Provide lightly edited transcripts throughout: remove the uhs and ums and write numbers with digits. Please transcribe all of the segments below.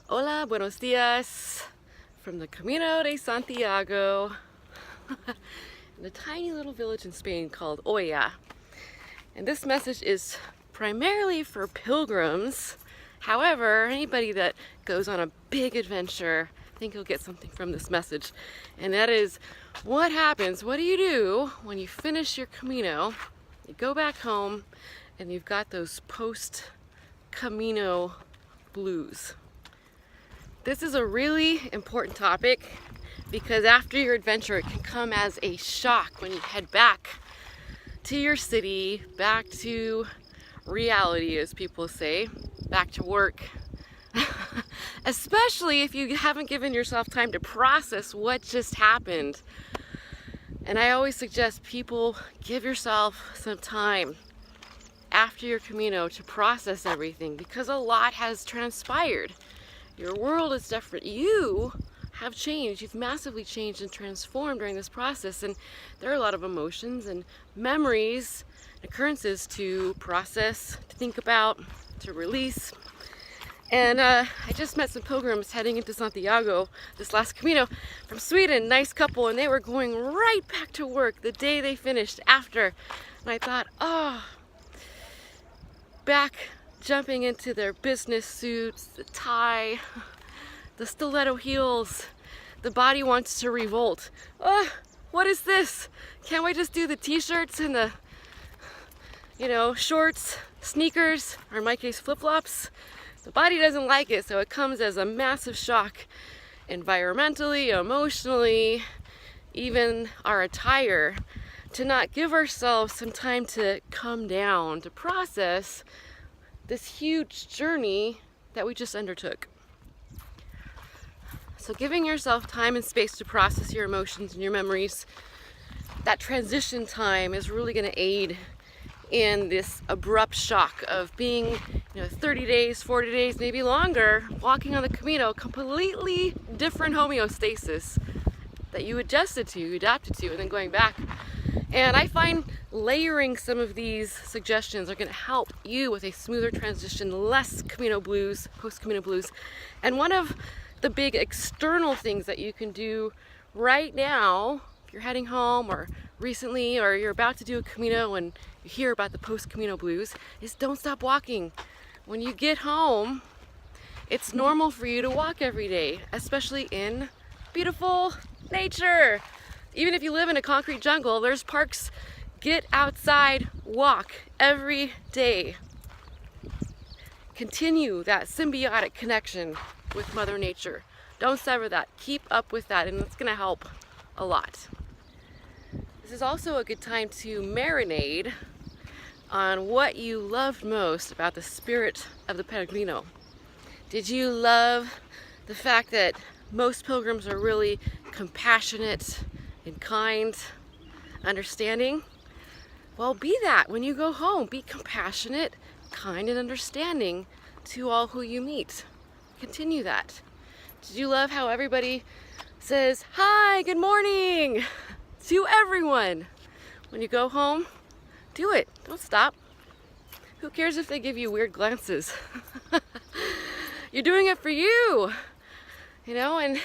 Hola, buenos dias from the Camino de Santiago in a tiny little village in Spain called Oya. And this message is primarily for pilgrims. However, anybody that goes on a big adventure, I think you'll get something from this message. And that is, what happens, what do you do when you finish your Camino, you go back home, and you've got those post-Camino blues? This is a really important topic because after your adventure, it can come as a shock when you head back to your city, back to reality, as people say, back to work. Especially if you haven't given yourself time to process what just happened. And I always suggest people give yourself some time after your Camino to process everything because a lot has transpired. Your world is different. You have changed. You've massively changed and transformed during this process, and there are a lot of emotions and memories, occurrences to process, to think about, to release. And I just met some pilgrims heading into Santiago this last Camino from Sweden, nice couple, and they were going right back to work the day they finished after. And I thought, oh, back jumping into their business suits, the tie, the stiletto heels, the body wants to revolt. What is this? Can't we just do the t-shirts and the, shorts, sneakers, or in my case, flip-flops? The body doesn't like it, so it comes as a massive shock environmentally, emotionally, even our attire, to not give ourselves some time to come down, to process this huge journey that we just undertook. So giving yourself time and space to process your emotions and your memories, that transition time is really going to aid in this abrupt shock of being 30 days, 40 days, maybe longer, walking on the Camino, completely different homeostasis that you adjusted to, you adapted to, and then going back. And I find layering some of these suggestions are going to help you with a smoother transition, less Camino blues, post-Camino blues. And one of the big external things that you can do right now, if you're heading home or recently, or you're about to do a Camino and you hear about the post-Camino blues, is don't stop walking. When you get home, it's normal for you to walk every day, especially in beautiful nature. Even if you live in a concrete jungle, there's parks. Get outside, walk every day. Continue that symbiotic connection with Mother Nature. Don't sever that. Keep up with that, and it's going to help a lot. This is also a good time to marinate on what you loved most about the spirit of the Pellegrino. Did you love the fact that most pilgrims are really compassionate and kind, understanding? Well, be that when you go home. Be compassionate, kind, and understanding to all who you meet. Continue that. Did you love how everybody says, hi, good morning, to everyone? When you go home, do it. Don't stop. Who cares if they give you weird glances? You're doing it for you. And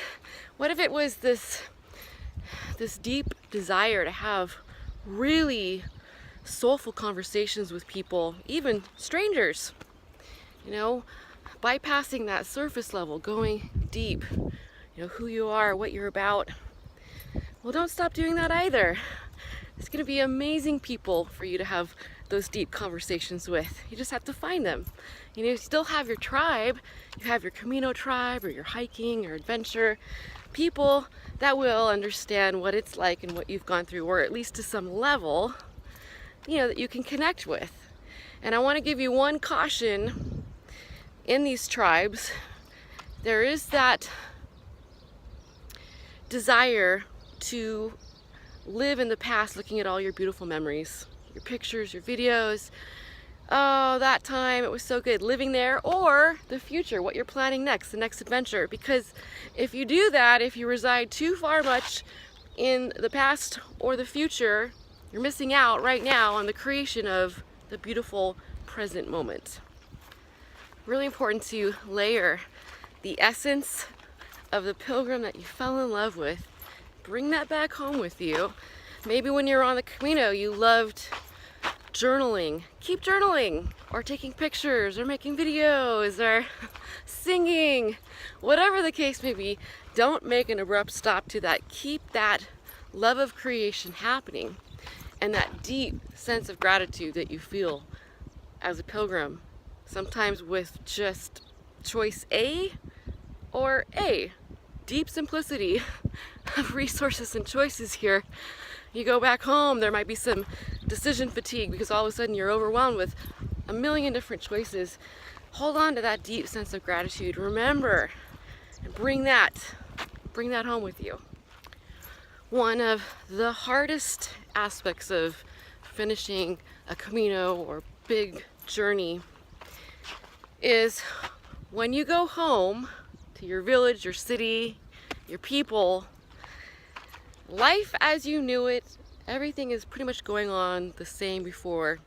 what if it was this deep desire to have really soulful conversations with people, even strangers, bypassing that surface level, going deep, who you are, what you're about. Well, don't stop doing that either. It's going to be amazing people for you to have those deep conversations with. You just have to find them. You still have your tribe. You have your Camino tribe, or your hiking or adventure people that will understand what it's like and what you've gone through, or at least to some level, that you can connect with. And I want to give you one caution. In these tribes, there is that desire to live in the past, looking at all your beautiful memories, your pictures, your videos. Oh, that time, it was so good, living there, or the future, what you're planning next, the next adventure. Because if you do that, if you reside too far much in the past or the future, you're missing out right now on the creation of the beautiful present moment. Really important to layer the essence of the pilgrim that you fell in love with, bring that back home with you. Maybe when you're on the Camino, you loved journaling. Keep journaling, or taking pictures, or making videos, or singing. Whatever the case may be, don't make an abrupt stop to that. Keep that love of creation happening, and that deep sense of gratitude that you feel as a pilgrim, sometimes with just choice A or A. Deep simplicity of resources and choices here. You go back home, there might be some decision fatigue because all of a sudden you're overwhelmed with a million different choices. Hold on to that deep sense of gratitude. Remember, and bring that home with you. One of the hardest aspects of finishing a Camino or big journey is when you go home to your village, your city, your people. Life as you knew it, everything is pretty much going on the same before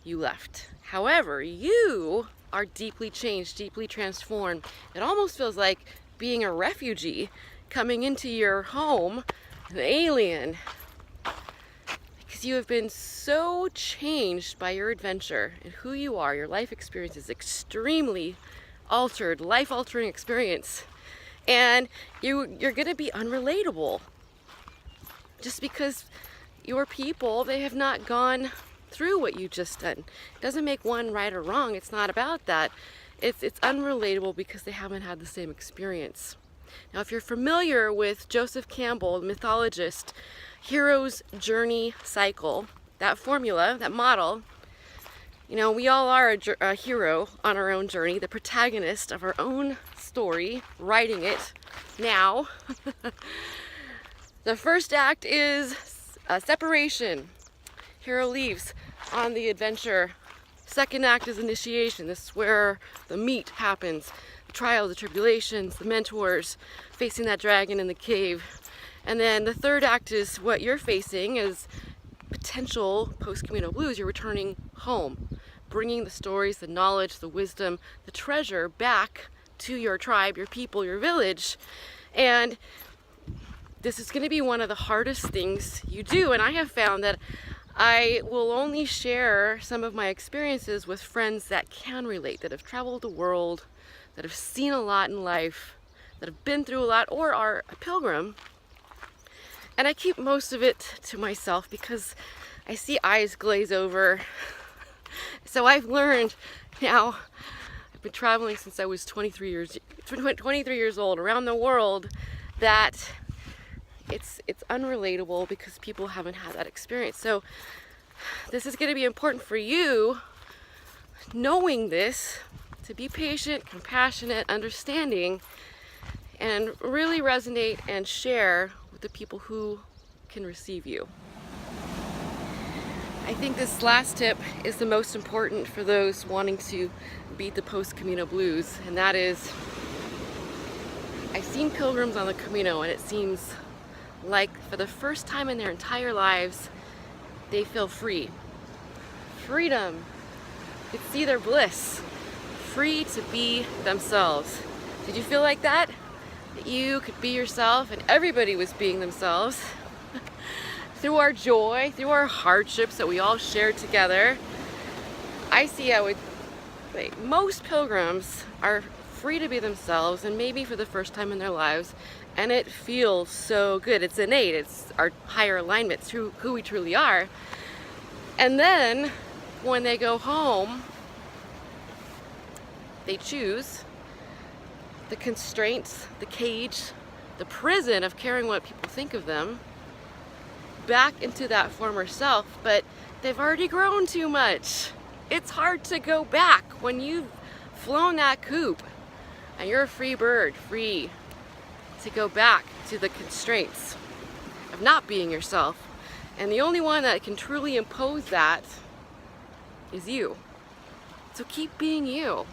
you left. However, you are deeply changed, deeply transformed. It almost feels like being a refugee coming into your home, an alien, because you have been so changed by your adventure and who you are. Your life experience is extremely altered, life-altering experience, and you're gonna be unrelatable. Just because your people, they have not gone through what you just done. It doesn't make one right or wrong. It's not about that. It's unrelatable because they haven't had the same experience. Now, if you're familiar with Joseph Campbell, the mythologist, hero's journey cycle, that formula, that model, you know, we all are a hero on our own journey, the protagonist of our own story, writing it now. The first act is separation. Hero leaves on the adventure. Second act is initiation. This is where the meat happens. The trials, the tribulations, the mentors, facing that dragon in the cave. And then the third act is what you're facing as potential post-Camino blues. You're returning home, bringing the stories, the knowledge, the wisdom, the treasure back to your tribe, your people, your village. And this is going to be one of the hardest things you do, and I have found that I will only share some of my experiences with friends that can relate, that have traveled the world, that have seen a lot in life, that have been through a lot, or are a pilgrim. And I keep most of it to myself because I see eyes glaze over. So I've learned now, I've been traveling since I was 23 years old around the world, that it's unrelatable because people haven't had that experience. So this is going to be important for you, knowing this, to be patient, compassionate, understanding, and really resonate and share with the people who can receive you. I think this last tip is the most important for those wanting to beat the post-Camino blues, and that is, I've seen pilgrims on the Camino, and it seems like for the first time in their entire lives, they feel free. Freedom. You can see their bliss. Free to be themselves. Did you feel like that? That you could be yourself and everybody was being themselves? Through our joy, through our hardships that we all shared together. I see how most pilgrims are free to be themselves, and maybe for the first time in their lives, and it feels so good. It's innate. It's our higher alignment to who we truly are. And then when they go home, they choose the constraints, the cage, the prison of caring what people think of them, back into that former self, but they've already grown too much. It's hard to go back when you've flown that coop and you're a free bird, free to go back to the constraints of not being yourself. And the only one that can truly impose that is you. So keep being you.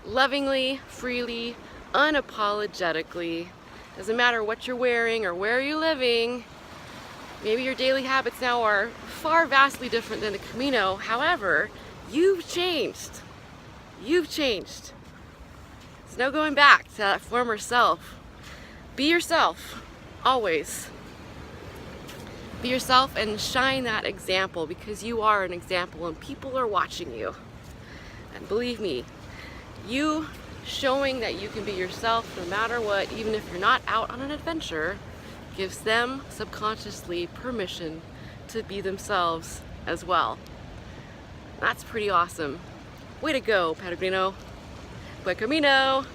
Lovingly, freely, unapologetically. Doesn't matter what you're wearing or where you're living. Maybe your daily habits now are far vastly different than the Camino. However, you've changed. You've changed. It's no going back to that former self. Be yourself, always. Be yourself and shine that example, because you are an example and people are watching you. And believe me, you showing that you can be yourself no matter what, even if you're not out on an adventure, gives them subconsciously permission to be themselves as well. That's pretty awesome. Way to go, Peregrino. Buen Camino.